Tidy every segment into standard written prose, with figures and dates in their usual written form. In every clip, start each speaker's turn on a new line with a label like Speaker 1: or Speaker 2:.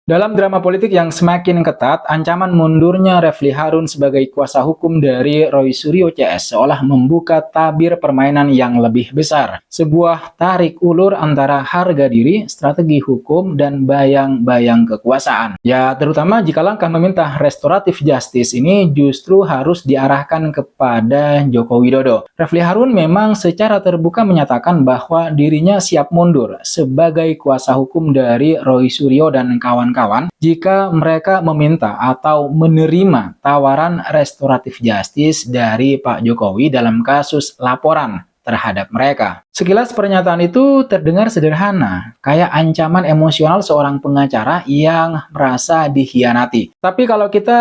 Speaker 1: Dalam drama politik yang semakin ketat, ancaman mundurnya Refli Harun sebagai kuasa hukum dari Roy Suryo CS seolah membuka tabir permainan yang lebih besar. Sebuah tarik ulur antara harga diri, strategi hukum, dan bayang-bayang kekuasaan. Ya, terutama jika langkah meminta restoratif justice ini justru harus diarahkan kepada Joko Widodo. Refli Harun memang secara terbuka menyatakan bahwa dirinya siap mundur sebagai kuasa hukum dari Roy Suryo dan kawan-kawan jika mereka meminta atau menerima tawaran restoratif justice dari Pak Jokowi dalam kasus laporan terhadap mereka. Sekilas pernyataan itu terdengar sederhana, kayak ancaman emosional seorang pengacara yang merasa dikhianati. Tapi kalau kita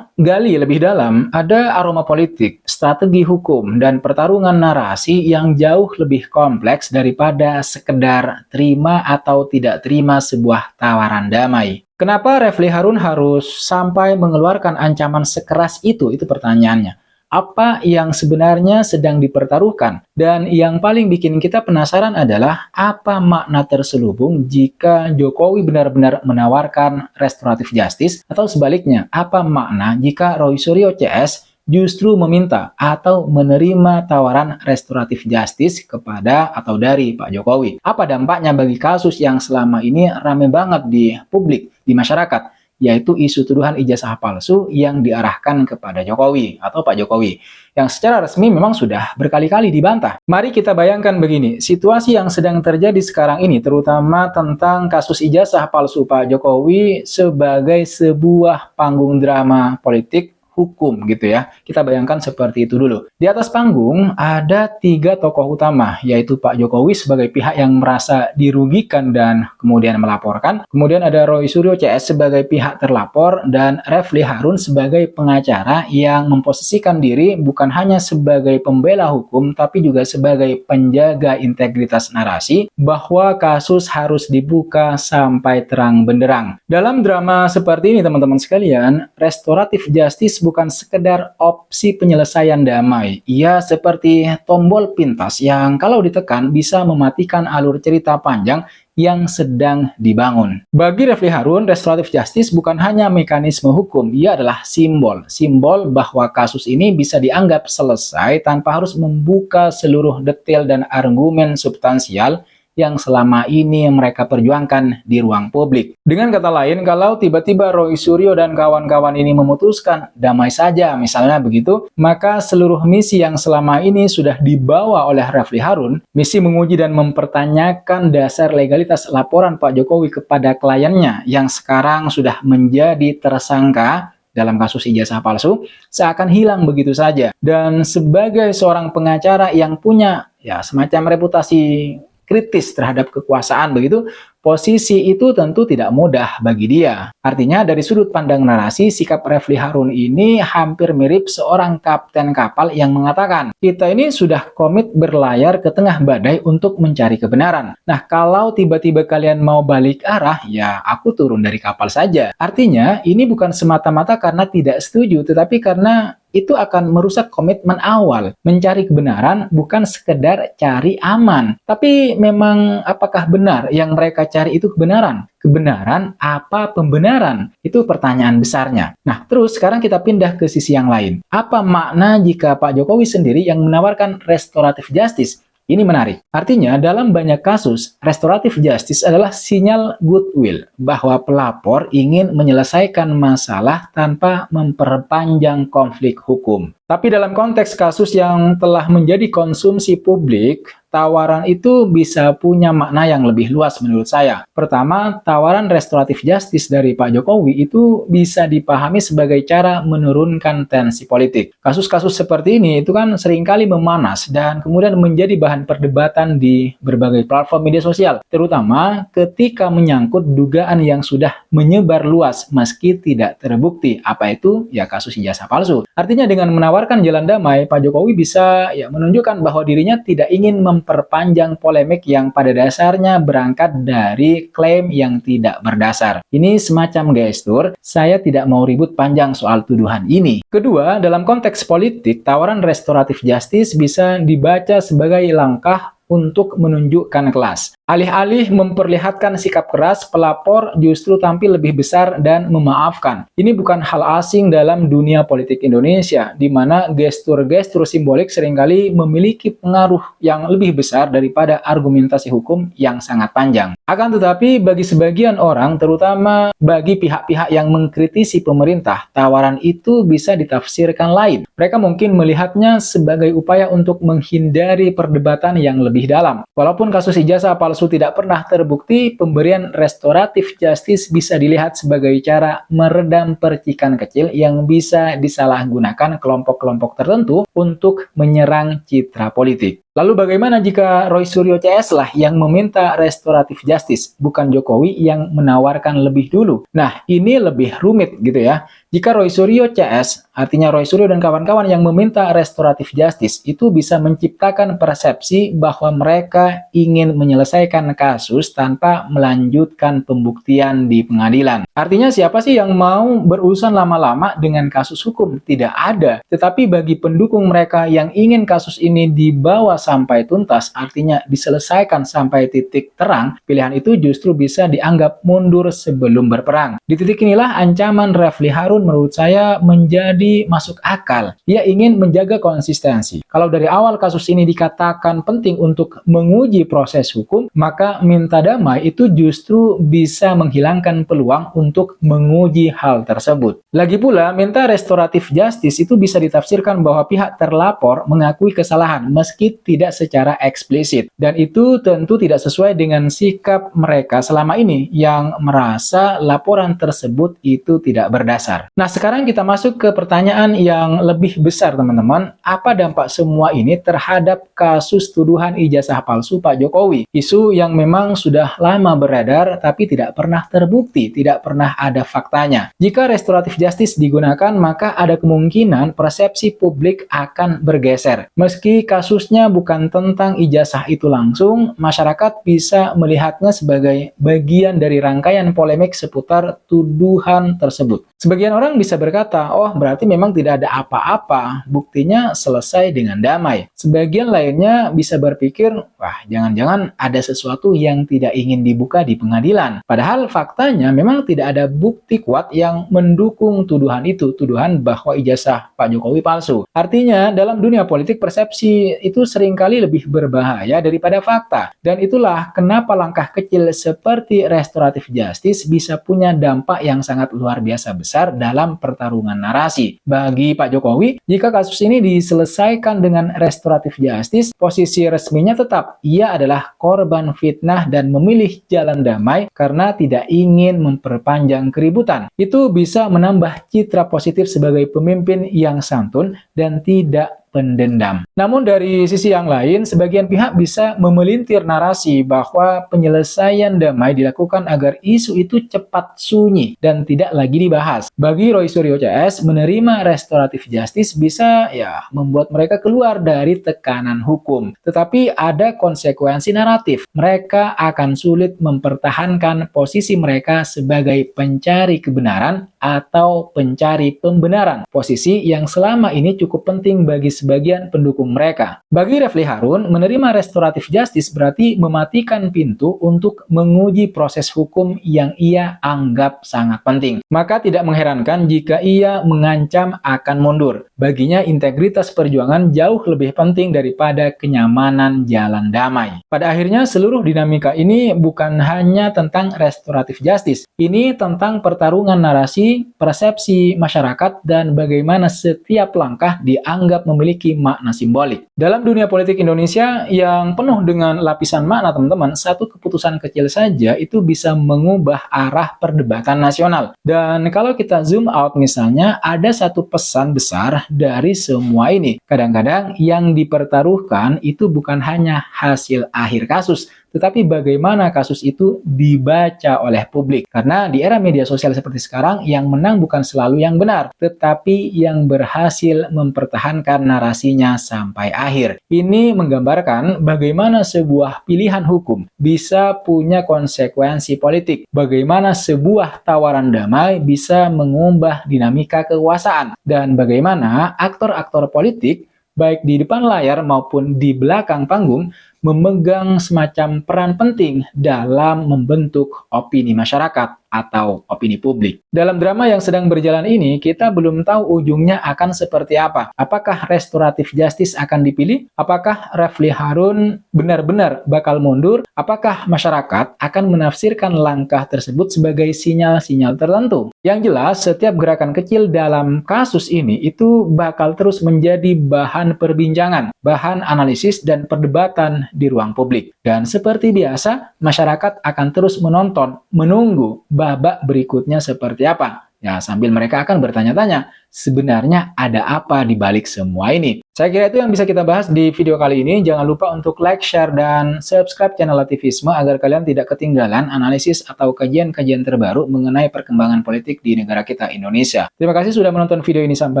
Speaker 1: gali lebih dalam, ada aroma politik, strategi hukum, dan pertarungan narasi yang jauh lebih kompleks daripada sekedar terima atau tidak terima sebuah tawaran damai. Kenapa Refli Harun harus sampai mengeluarkan ancaman sekeras itu? Itu pertanyaannya. Apa yang sebenarnya sedang dipertaruhkan? Dan yang paling bikin kita penasaran adalah apa makna terselubung jika Jokowi benar-benar menawarkan restoratif justice, atau sebaliknya, apa makna jika Roy Suryo CS justru meminta atau menerima tawaran restoratif justice kepada atau dari Pak Jokowi? Apa dampaknya bagi kasus yang selama ini rame banget di publik, di masyarakat, yaitu isu tuduhan ijazah palsu yang diarahkan kepada Jokowi atau Pak Jokowi, yang secara resmi memang sudah berkali-kali dibantah. Mari kita bayangkan begini, situasi yang sedang terjadi sekarang ini, terutama tentang kasus ijazah palsu Pak Jokowi sebagai sebuah panggung drama politik hukum gitu ya. Kita bayangkan seperti itu dulu. Di atas panggung ada 3 tokoh utama, yaitu Pak Jokowi sebagai pihak yang merasa dirugikan dan kemudian melaporkan. Kemudian ada Roy Suryo CS sebagai pihak terlapor dan Refli Harun sebagai pengacara yang memposisikan diri bukan hanya sebagai pembela hukum tapi juga sebagai penjaga integritas narasi bahwa kasus harus dibuka sampai terang benderang. Dalam drama seperti ini teman-teman sekalian, restoratif justice bukan sekedar opsi penyelesaian damai. Ia seperti tombol pintas yang kalau ditekan bisa mematikan alur cerita panjang yang sedang dibangun. Bagi Refli Harun, restoratif justice bukan hanya mekanisme hukum, ia adalah simbol. Simbol bahwa kasus ini bisa dianggap selesai tanpa harus membuka seluruh detail dan argumen substansial yang selama ini mereka perjuangkan di ruang publik. Dengan kata lain, kalau tiba-tiba Roy Suryo dan kawan-kawan ini memutuskan damai saja, misalnya begitu, maka seluruh misi yang selama ini sudah dibawa oleh Refli Harun, misi menguji dan mempertanyakan dasar legalitas laporan Pak Jokowi kepada kliennya yang sekarang sudah menjadi tersangka dalam kasus ijazah palsu, seakan hilang begitu saja. Dan sebagai seorang pengacara yang punya semacam reputasi kritis terhadap kekuasaan begitu, posisi itu tentu tidak mudah bagi dia. Artinya dari sudut pandang narasi, sikap Refli Harun ini hampir mirip seorang kapten kapal yang mengatakan, kita ini sudah komit berlayar ke tengah badai untuk mencari kebenaran. Nah, kalau tiba-tiba kalian mau balik arah, ya aku turun dari kapal saja. Artinya, ini bukan semata-mata karena tidak setuju, tetapi karena itu akan merusak komitmen awal. Mencari kebenaran bukan sekedar cari aman. Tapi memang apakah benar yang mereka cari itu kebenaran? Kebenaran apa pembenaran? Itu pertanyaan besarnya. Nah, terus sekarang kita pindah ke sisi yang lain. Apa makna jika Pak Jokowi sendiri yang menawarkan restoratif justice? Ini menarik. Artinya, dalam banyak kasus, restoratif justice adalah sinyal goodwill bahwa pelapor ingin menyelesaikan masalah tanpa memperpanjang konflik hukum. Tapi dalam konteks kasus yang telah menjadi konsumsi publik, tawaran itu bisa punya makna yang lebih luas menurut saya. Pertama, tawaran restoratif justice dari Pak Jokowi itu bisa dipahami sebagai cara menurunkan tensi politik. Kasus-kasus seperti ini itu kan seringkali memanas dan kemudian menjadi bahan perdebatan di berbagai platform media sosial, terutama ketika menyangkut dugaan yang sudah menyebar luas meski tidak terbukti. Apa itu? Ya kasus ijazah palsu. Artinya dengan menawarkan jalan damai, Pak Jokowi bisa menunjukkan bahwa dirinya tidak ingin memperpanjang polemik yang pada dasarnya berangkat dari klaim yang tidak berdasar. Ini semacam gestur, saya tidak mau ribut panjang soal tuduhan ini. Kedua, dalam konteks politik, tawaran restoratif justice bisa dibaca sebagai langkah untuk menunjukkan kelas. Alih-alih memperlihatkan sikap keras, pelapor justru tampil lebih besar dan memaafkan. Ini bukan hal asing dalam dunia politik Indonesia, di mana gestur-gestur simbolik seringkali memiliki pengaruh yang lebih besar daripada argumentasi hukum yang sangat panjang. Akan tetapi, bagi sebagian orang, terutama bagi pihak-pihak yang mengkritisi pemerintah, tawaran itu bisa ditafsirkan lain. Mereka mungkin melihatnya sebagai upaya untuk menghindari perdebatan yang lebih dalam. Walaupun kasus ijazah palsu tidak pernah terbukti, pemberian restoratif justice bisa dilihat sebagai cara meredam percikan kecil yang bisa disalahgunakan kelompok-kelompok tertentu untuk menyerang citra politik. Lalu bagaimana jika Roy Suryo CS lah yang meminta restoratif justice, bukan Jokowi yang menawarkan lebih dulu? Nah, ini lebih rumit gitu ya. Jika Roy Suryo CS, artinya Roy Suryo dan kawan-kawan yang meminta restoratif justice, itu bisa menciptakan persepsi bahwa mereka ingin menyelesaikan kasus tanpa melanjutkan pembuktian di pengadilan. Artinya siapa sih yang mau berurusan lama-lama dengan kasus hukum? Tidak ada. Tetapi bagi pendukung mereka yang ingin kasus ini dibawa sampai tuntas, artinya diselesaikan sampai titik terang, pilihan itu justru bisa dianggap mundur sebelum berperang. Di titik inilah ancaman Refli Harun menurut saya menjadi masuk akal. Ia ingin menjaga konsistensi. Kalau dari awal kasus ini dikatakan penting untuk menguji proses hukum, maka minta damai itu justru bisa menghilangkan peluang untuk menguji hal tersebut. Lagi pula, minta restoratif justice itu bisa ditafsirkan bahwa pihak terlapor mengakui kesalahan meski tidak secara eksplisit. Dan itu tentu tidak sesuai dengan sikap mereka selama ini yang merasa laporan tersebut itu tidak berdasar. Nah, sekarang kita masuk ke pertanyaan yang lebih besar, teman-teman. Apa dampak semua ini terhadap kasus tuduhan ijazah palsu Pak Jokowi? Isu yang memang sudah lama beredar tapi tidak pernah terbukti, tidak pernah ada faktanya. Jika restoratif justice digunakan, maka ada kemungkinan persepsi publik akan bergeser. Meski kasusnya bukan tentang ijazah itu langsung, masyarakat bisa melihatnya sebagai bagian dari rangkaian polemik seputar tuduhan tersebut. Sebagian orang bisa berkata, oh berarti memang tidak ada apa-apa, buktinya selesai dengan damai. Sebagian lainnya bisa berpikir, wah jangan-jangan ada sesuatu yang tidak ingin dibuka di pengadilan. Padahal faktanya memang tidak ada bukti kuat yang mendukung tuduhan itu, tuduhan bahwa ijazah Pak Jokowi palsu. Artinya dalam dunia politik persepsi itu seringkali lebih berbahaya daripada fakta. Dan itulah kenapa langkah kecil seperti restoratif justice bisa punya dampak yang sangat luar biasa besar dalam pertarungan narasi. Bagi Pak Jokowi, jika kasus ini diselesaikan dengan restoratif justice, posisi resminya tetap ia adalah korban fitnah dan memilih jalan damai karena tidak ingin memperpanjang keributan. Itu bisa menambah citra positif sebagai pemimpin yang santun dan tidak pendendam. Namun dari sisi yang lain, sebagian pihak bisa memelintir narasi bahwa penyelesaian damai dilakukan agar isu itu cepat sunyi dan tidak lagi dibahas. Bagi Roy Suryo CS, menerima restoratif justice bisa membuat mereka keluar dari tekanan hukum. Tetapi ada konsekuensi naratif. Mereka akan sulit mempertahankan posisi mereka sebagai pencari kebenaran atau pencari pembenaran. Posisi yang selama ini cukup penting bagi sebagian pendukung mereka. Bagi Refli Harun, menerima restoratif justice berarti mematikan pintu untuk menguji proses hukum yang ia anggap sangat penting. Maka tidak mengherankan jika ia mengancam akan mundur. Baginya integritas perjuangan jauh lebih penting daripada kenyamanan jalan damai. Pada akhirnya seluruh dinamika ini bukan hanya tentang restoratif justice. Ini tentang pertarungan narasi, persepsi masyarakat, dan bagaimana setiap langkah dianggap memiliki makna simbolik. Dalam dunia politik Indonesia yang penuh dengan lapisan makna, teman-teman, satu keputusan kecil saja itu bisa mengubah arah perdebatan nasional. Dan kalau kita zoom out misalnya, ada satu pesan besar dari semua ini. Kadang-kadang yang dipertaruhkan itu bukan hanya hasil akhir kasus, tetapi bagaimana kasus itu dibaca oleh publik. Karena di era media sosial seperti sekarang, yang menang bukan selalu yang benar, tetapi yang berhasil mempertahankan narasinya sampai akhir. Ini menggambarkan bagaimana sebuah pilihan hukum bisa punya konsekuensi politik. Bagaimana sebuah tawaran damai bisa mengubah dinamika kekuasaan. Dan bagaimana aktor-aktor politik, baik di depan layar maupun di belakang panggung, memegang semacam peran penting dalam membentuk opini masyarakat atau opini publik. Dalam drama yang sedang berjalan ini, kita belum tahu ujungnya akan seperti apa. Apakah restoratif justice akan dipilih? Apakah Refly Harun benar-benar bakal mundur? Apakah masyarakat akan menafsirkan langkah tersebut sebagai sinyal-sinyal tertentu? Yang jelas, setiap gerakan kecil dalam kasus ini itu bakal terus menjadi bahan perbincangan, bahan analisis dan perdebatan di ruang publik. Dan seperti biasa, masyarakat akan terus menonton, menunggu babak berikutnya seperti apa. Ya, sambil mereka akan bertanya-tanya, sebenarnya ada apa di balik semua ini? Saya kira itu yang bisa kita bahas di video kali ini. Jangan lupa untuk like, share, dan subscribe channel Lativisme agar kalian tidak ketinggalan analisis atau kajian-kajian terbaru mengenai perkembangan politik di negara kita Indonesia. Terima kasih sudah menonton video ini sampai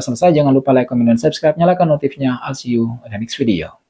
Speaker 1: selesai. Jangan lupa like, comment, dan subscribe. Nyalakan notifnya. I'll see you in the next video.